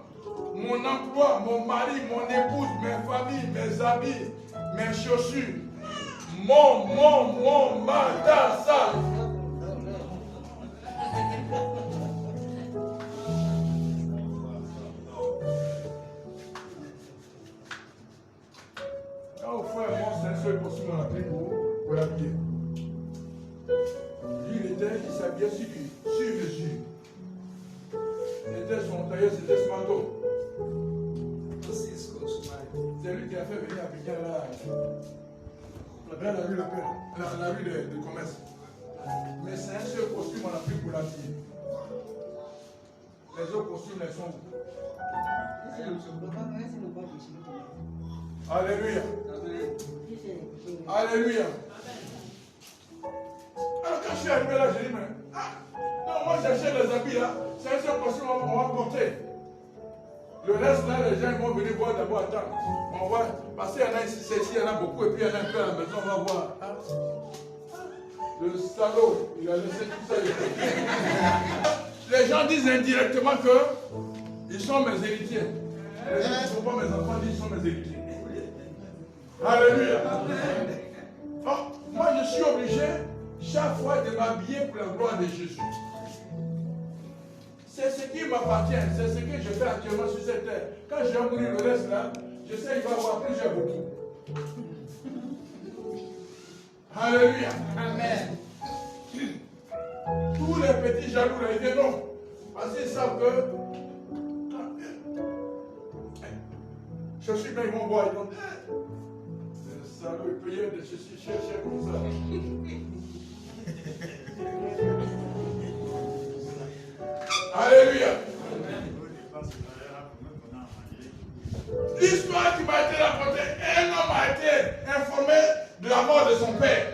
mon emploi, mon mari, mon épouse, mes familles, mes habits, mes chaussures, ma tasse. Quand au frère, moi, c'est un seul costume on a pris pour l'habiller. Lui, il s'habillait sur mesure. C'était son tailleur, c'était ce manteau. C'est lui qui a fait venir Abidjan là. Dans la rue la rue de commerce. Mais c'est un seul costume on a pris pour l'habiller. Les autres costumes, elles sont où? Alléluia. Alléluia. Alors quand je suis arrivé là, j'ai dit, mais non, moi j'achète les habits là, c'est un seul costume on va porter. Le reste là, les gens vont venir voir d'abord, attendre. On voit, parce qu'il y en a ici, il y en a beaucoup, et puis il y en a un peu à la maison, on va voir. Le salaud, il a laissé tout ça. Les gens disent indirectement que ils sont mes héritiers. Les gens qui ne sont pas mes enfants disent qu'ils sont mes héritiers. Alléluia. Oh, moi je suis obligé chaque fois de m'habiller pour la gloire de Jésus. C'est ce qui m'appartient, c'est ce que je fais actuellement sur cette terre. Quand je vais mourir le reste là, je sais qu'il va y avoir plusieurs beaucoup. Alléluia. Amen. Tous les petits jaloux là, ils disent non. Parce qu'ils savent que je suis bien, ils vont voir, ils vont ça veut payer de ceci, chercher comme ça. Alléluia. L'histoire qui m'a été racontée, un homme a été informé de la mort de son père.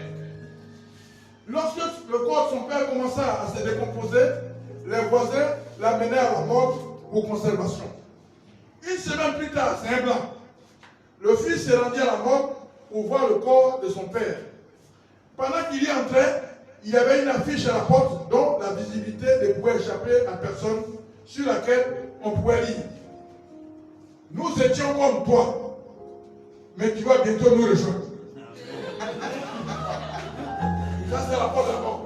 Lorsque le corps de son père commença à se décomposer, les voisins l'amenaient à la mort pour conservation. Une semaine plus tard, c'est un blanc. Le fils s'est rendu à la mort pour voir le corps de son père. Pendant qu'il y entrait, il y avait une affiche à la porte dont la visibilité ne pouvait échapper à personne, sur laquelle on pouvait lire. Nous étions comme toi, mais tu vas bientôt nous rejoindre. Ça, c'est la porte de la mort.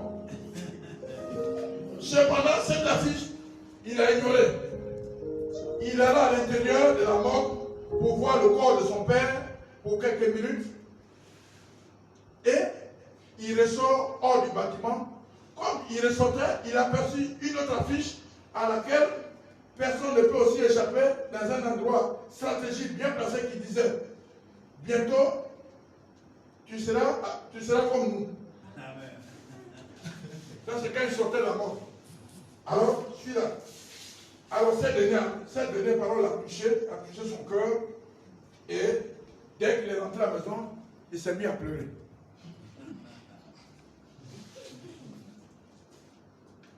Cependant, cette affiche, il a ignoré. Il alla à l'intérieur de la mort pour voir le corps de son père pour quelques minutes. Et il ressort hors du bâtiment. Comme il ressortait, il aperçut une autre affiche à laquelle personne ne peut aussi échapper dans un endroit stratégique bien placé qui disait « Bientôt, tu seras comme nous. » Ça, c'est quand il sortait de la mort. Alors, je suis là. Alors, cette dernière parole a touché son cœur. Et dès qu'il est rentré à la maison, il s'est mis à pleurer.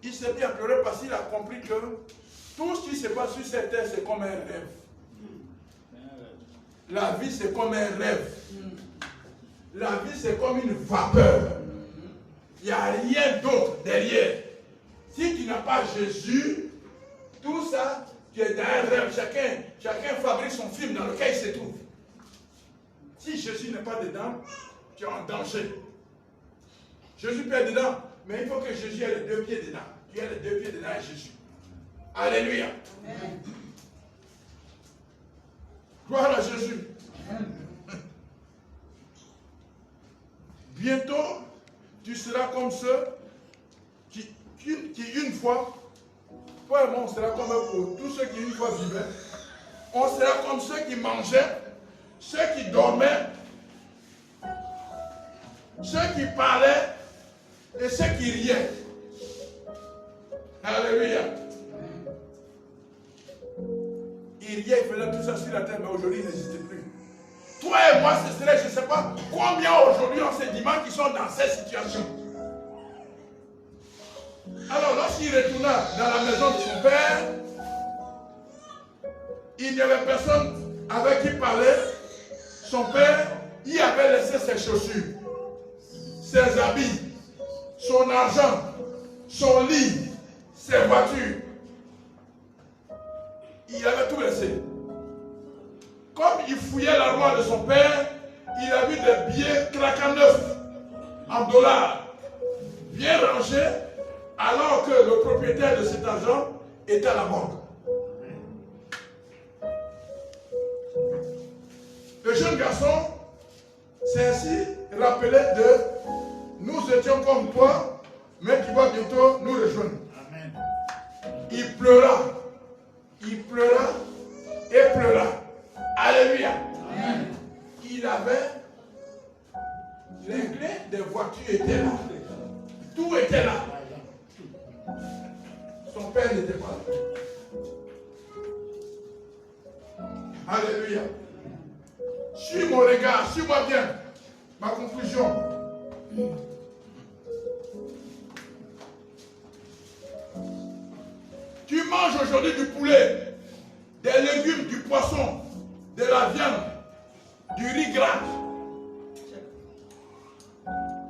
Il s'est mis à pleurer parce qu'il a compris que tout ce qui se passe sur cette terre, c'est comme un rêve. La vie, c'est comme un rêve. La vie, c'est comme une vapeur. Il n'y a rien d'autre derrière. Si tu n'as pas Jésus, tout ça, tu es dans un rêve. Chacun fabrique son film dans lequel il se trouve. Si Jésus n'est pas dedans, tu es en danger. Jésus peut être dedans, mais il faut que Jésus ait les deux pieds dedans. Tu as les deux pieds dedans et Jésus. Alléluia. Amen. Gloire à Jésus. Amen. Bientôt, tu seras comme ceux qui une fois, toi et moi, on sera comme pour tous ceux qui une fois vivaient. On sera comme ceux qui mangeaient, ceux qui dormaient, ceux qui parlaient et ceux qui riaient. Alléluia. Il riait, il faisait tout ça sur la terre, mais aujourd'hui, il n'existe plus. Toi et moi, ce serait, je ne sais pas combien aujourd'hui, en ces dimanches, qui sont dans cette situation. Alors, lorsqu'il retourna dans la maison de son père, il n'y avait personne avec qui parler. Son père y avait laissé ses chaussures, ses habits, son argent, son lit, ses voitures. Il avait tout laissé. Comme il fouillait l'armoire de son père, il a vu des billets craquant neufs, en dollars, bien rangés, alors que le propriétaire de cet argent était à la mort. Le jeune garçon s'est ainsi rappelé de « Nous étions comme toi, mais tu vas bientôt nous rejoindre. » Il pleura et pleura. Alléluia. Amen. Il avait les clés des voitures étaient là. Tout était là. Son père n'était pas là. Alléluia. Suis mon regard, suis-moi bien. Ma conclusion. Tu manges aujourd'hui du poulet, des légumes, du poisson, de la viande, du riz gras.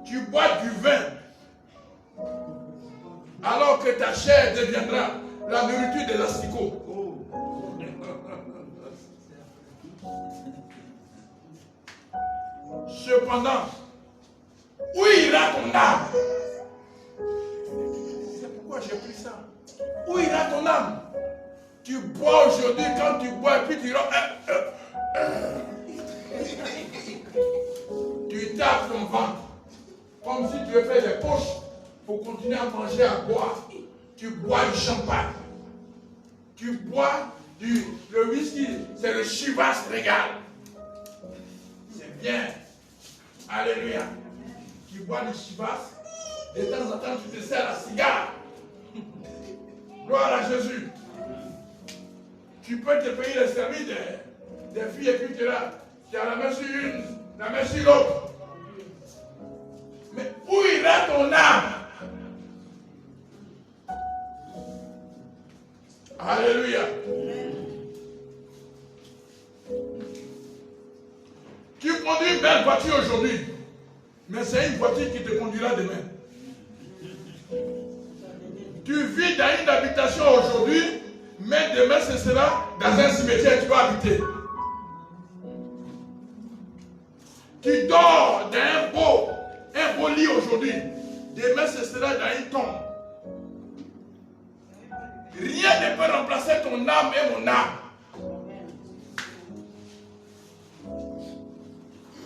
Tu bois du vin, alors que ta chair deviendra la nourriture des asticots. Cependant, où ira ton âme? C'est pourquoi j'ai pris ça. Où ira ton âme? Tu bois aujourd'hui, quand tu bois, et puis tu iras. Tu tapes ton ventre, comme si tu veux faire des poches pour continuer à manger, à boire. Tu bois du champagne. Tu bois le whisky, c'est le Chivas Régal. C'est bien. Alléluia. Tu bois du Chivas, de temps en temps tu te sers la cigare. Gloire à Jésus. Tu peux te payer les services des filles et puis tu es là. Tu as la main sur une, la main sur l'autre. Mais où ira ton âme? Alléluia. Tu conduis une belle voiture aujourd'hui, mais c'est une voiture qui te conduira demain. Tu vis dans une habitation aujourd'hui, mais demain ce sera dans un cimetière que tu vas habiter. Tu dors dans un beau lit aujourd'hui, demain ce sera dans une tombe. Rien ne peut remplacer ton âme et mon âme.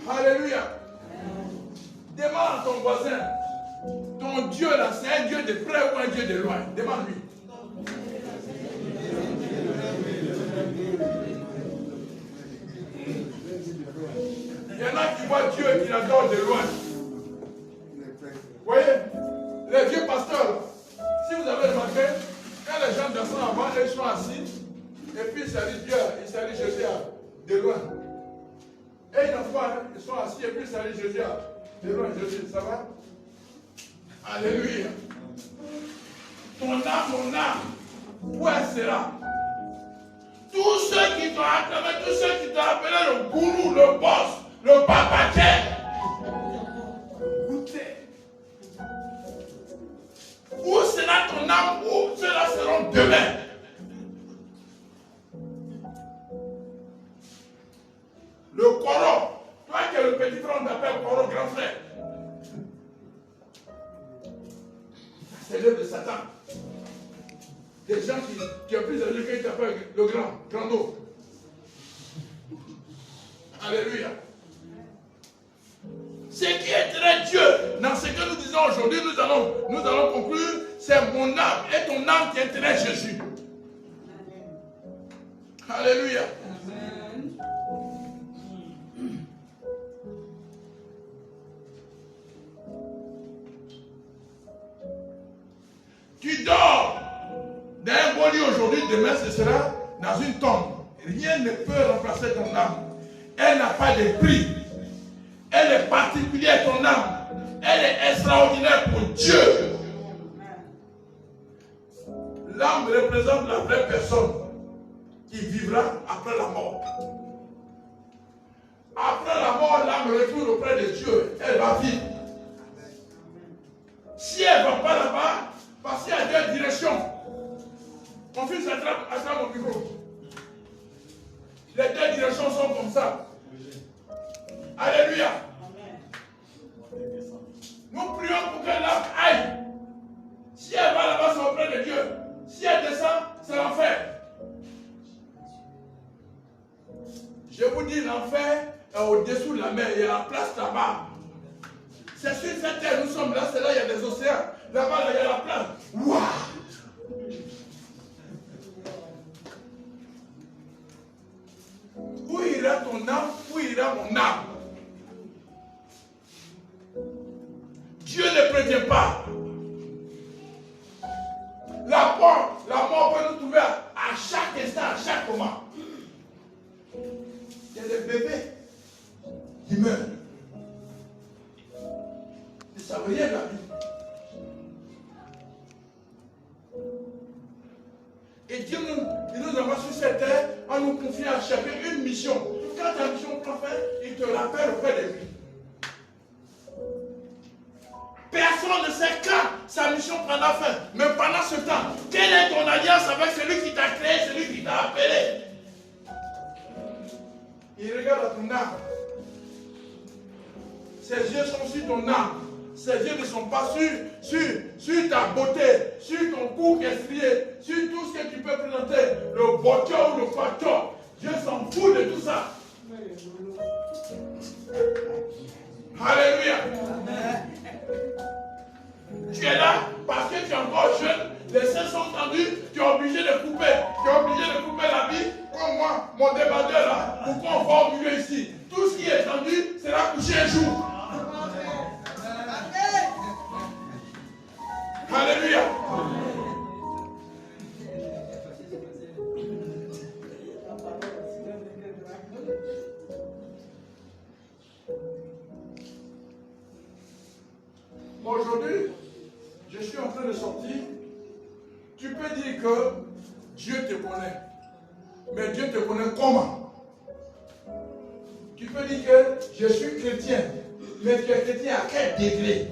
Alléluia. Demande à ton voisin, ton Dieu là, c'est un Dieu de près ou un Dieu de loin? Demande-lui. Il y en a qui voient Dieu et qui l'adorent de loin. Vous voyez, les vieux pasteurs, si vous avez remarqué, quand les gens descendent avant, ils sont assis, et puis ils saluent Dieu, ils saluent Jésus de loin. Et une fois, ils sont assis, et puis ils saluent Jésus de loin. Jésus, ça va? Alléluia. Ton âme, mon âme, où elle sera? Tous ceux qui t'ont acclamé, tous ceux qui t'ont appelé le gourou, le boss, le papaquet. Goûtez. Où sera ton âme? Où ceux-là seront demain? Le Coro. Toi qui es le petit frère, on t'appelle Coro, grand frère. C'est l'œuvre de Satan. Des gens qui ont plus âgé qu'ils t'appellent le grand dos. Alléluia. Ce qui intéresse Dieu, dans ce que nous disons aujourd'hui, nous allons conclure, c'est mon âme et ton âme qui intéresse Jésus. Alléluia. Tu dors dans un beau lit aujourd'hui, demain ce sera dans une tombe. Rien ne peut remplacer ton âme. Elle n'a pas de prix. Elle est particulière, ton âme. Elle est extraordinaire pour Dieu. L'âme représente la vraie personne qui vivra après la mort. Après la mort, l'âme retourne auprès de Dieu. Elle va vivre. Si elle ne va pas là-bas, parce qu'il y a deux directions. Mon fils attrape mon micro. Les deux directions sont comme ça. Alléluia. Nous prions pour que l'âme aille. Si elle va là-bas, c'est auprès de Dieu. Si elle descend, c'est l'enfer. Je vous dis, l'enfer est au-dessous de la mer. Il y a la place là-bas. C'est sur cette terre, nous sommes là, c'est là, il y a des océans. Là-bas, il y a la place. Waouh! Où ira ton âme? Où ira mon âme? Dieu ne prévient pas. La mort peut nous trouver à chaque instant, à chaque moment. Il y a des bébés qui meurent. Ils ne savent rien de la vie. Et Dieu nous envoie sur cette terre en nous confiant à chacun une mission. Quand ta mission prend fin, il te rappelle auprès de lui. Personne ne sait quand sa mission prendra fin. Mais pendant ce temps, quelle est ton alliance avec celui qui t'a créé, celui qui t'a appelé? Il regarde à ton âme. Ses yeux sont sur ton âme. Ses yeux ne sont pas sur ta beauté, sur ton cou estrié, sur tout ce que tu peux présenter, le voiture ou le facteur. Dieu s'en fout de tout ça. Alléluia. Tu es là parce que tu es encore jeune, les seins sont tendus, tu es obligé de couper. Tu es obligé de couper la vie, comme moi, mon débardeur là, pour qu'on voit au milieu ici. Tout ce qui est tendu sera couché un jour. Alléluia. Aujourd'hui, je suis en train de sortir. Tu peux dire que Dieu te connaît. Mais Dieu te connaît comment? Tu peux dire que je suis chrétien. Mais tu es chrétien à quel degré?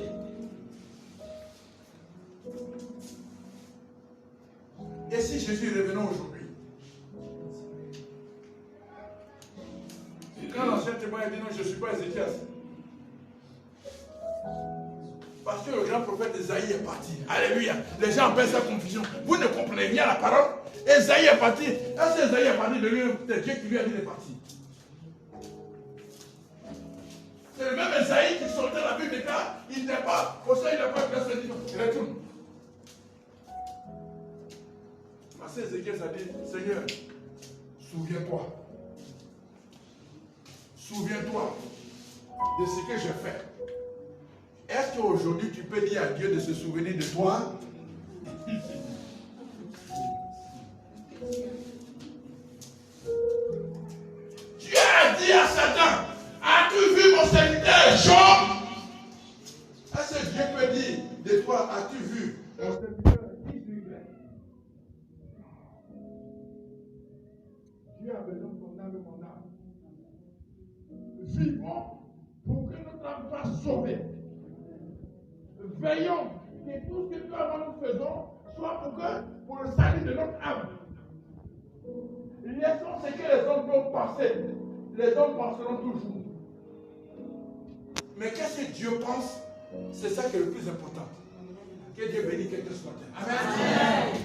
Et si Jésus est revenu aujourd'hui? Quand l'ancien témoin a dit non, je ne suis pas Ézéchias. Parce que le grand prophète Esaïe est parti. Alléluia. Les gens appellent ça confusion. Vous ne comprenez rien à la parole. Esaïe est parti. Est-ce que Esaïe est parti de lui? C'est Dieu qui lui a dit de partir. C'est le même Esaïe qui sortait la Bible là. Il n'est pas. Pour ça, il n'a pas pu se dire. Il retourne. Parce que Ézéchiel a dit, Seigneur, souviens-toi. Souviens-toi de ce que je fais. Est-ce qu'aujourd'hui tu peux dire à Dieu de se souvenir de toi? Dieu a dit à Satan, as-tu vu mon serviteur Job? Est-ce que Dieu peut dire de toi, as-tu vu mon serviteur Israël? Dieu a besoin de ton âme et mon âme. Vivons pour que notre âme soit sauvée. Veillons que tout ce que nous faisons soit pour le salut de notre âme. Laissons ce que les hommes peuvent passer. Les hommes passeront toujours. Mais qu'est-ce que Dieu pense? C'est ça qui est le plus important. Que Dieu bénisse quelqu'un ce matin. Amen.